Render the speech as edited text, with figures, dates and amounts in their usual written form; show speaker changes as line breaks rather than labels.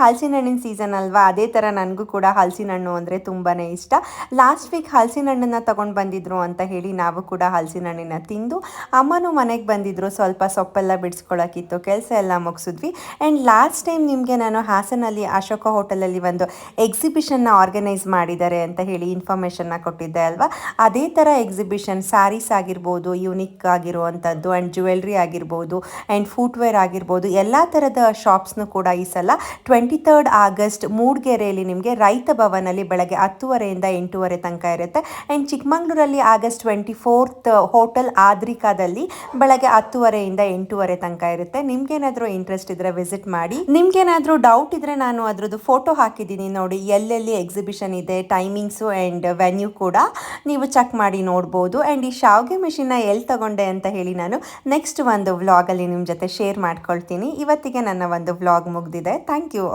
ಹಲಸಿನ ಹಣ್ಣಿನ ಸೀಸನ್ ಅಲ್ವಾ, ಅದೇ ಥರ ನನಗೂ ಕೂಡ ಹಲಸಿನ ಹಣ್ಣು ಅಂದರೆ ತುಂಬಾ ಇಷ್ಟ. ಲಾಸ್ಟ್ ವೀಕ್ ಹಲಸಿನ ಹಣ್ಣನ್ನು ತೊಗೊಂಡು ಬಂದಿದ್ರು ಅಂತ ಹೇಳಿ ನಾವು ಕೂಡ ಹಲಸಿನ ಹಣ್ಣನ್ನ ತಿಂದು ಅಮ್ಮನೂ ಮನೆಗೆ ಬಂದಿದ್ದರು. ಸ್ವಲ್ಪ ಸೊಪ್ಪೆಲ್ಲ ಬಿಡಿಸ್ಕೊಳ್ಳೋಕ್ಕಿತ್ತು, ಕೆಲಸ ಎಲ್ಲ ಮುಗಿಸಿದ್ವಿ. ಆ್ಯಂಡ್ ಲಾಸ್ಟ್ ಟೈಮ್ ನಿಮಗೆ ನಾನು ಹಾಸನಲ್ಲಿ ಅಶೋಕ ಹೋಟೆಲಲ್ಲಿ ಒಂದು ಎಕ್ಸಿಬಿಷನ್ನ ಆರ್ಗನೈಸ್ ಮಾಡಿದ್ದಾರೆ ಅಂತ ಹೇಳಿ ಇನ್ಫಾರ್ಮೇಷನ್ನ ಕೊಟ್ಟಿದ್ದೆ ಅಲ್ವಾ. ಅದೇ ಥರ ಎಕ್ಸಿಬಿಷನ್ ಸ್ಯಾರೀಸ್ ಆಗಿರ್ಬೋದು, ಯೂನಿಕ್ ಆಗಿರುವಂಥದ್ದು, ಆ್ಯಂಡ್ ಜ್ಯುವೆಲ್ರಿ ಆಗಿರ್ಬೋದು, ಆ್ಯಂಡ್ ಫುಟ್ವೇರ್ ಆಗಿರ್ಬೋದು, ಎಲ್ಲ ಥರದ ಶಾಪ್ಸ್ನು ಕೂಡ ಈ ಸಲ 23 ಆಗಸ್ಟ್ ಮೂಡಿಗೆರೆಯಲ್ಲಿ ನಿಮಗೆ ರೈತ ಭವನಲ್ಲಿ ಬೆಳಗ್ಗೆ 10:30ಯಿಂದ 8:30 ತನಕ ಇರುತ್ತೆ. ಆ್ಯಂಡ್ ಚಿಕ್ಕಮಂಗ್ಳೂರಲ್ಲಿ ಆಗಸ್ಟ್ 24th ಹೋಟೆಲ್ ಆದ್ರಿಕಾದಲ್ಲಿ ಬೆಳಗ್ಗೆ 10:30ಯಿಂದ 8:30 ತನಕ ಇರುತ್ತೆ. ನಿಮ್ಗೇನಾದರೂ ಇಂಟ್ರೆಸ್ಟ್ ಇದ್ದರೆ ವಿಸಿಟ್ ಮಾಡಿ. ನಿಮ್ಗೇನಾದರೂ ಡೌಟ್ ಇದ್ದರೆ ನಾನು ಅದರದ್ದು ಫೋಟೋ ಹಾಕಿದ್ದೀನಿ ನೋಡಿ, ಎಲ್ಲೆಲ್ಲಿ ಎಕ್ಸಿಬಿಷನ್ ಇದೆ, ಟೈಮಿಂಗ್ಸು ಆ್ಯಂಡ್ ವೆನ್ಯೂ ಕೂಡ ನೀವು ಚೆಕ್ ಮಾಡಿ ನೋಡ್ಬೋದು. ಆ್ಯಂಡ್ ಈ ಶಾವಿಗೆ ಮಿಷಿನ್ನ ಎಲ್ಲಿ ತಗೊಂಡೆ ಅಂತ ಹೇಳಿ ನಾನು ನೆಕ್ಸ್ಟ್ ಒಂದು ವ್ಲಾಗಲ್ಲಿ ನಿಮ್ಮ ಜೊತೆ ಶೇರ್ ಮಾಡ್ಕೊಳ್ತೀನಿ. ಇವತ್ತಿಗೆ ನನ್ನ ಒಂದು ವ್ಲಾಗ್ ಮುಗಿದಿದೆ. Thank you.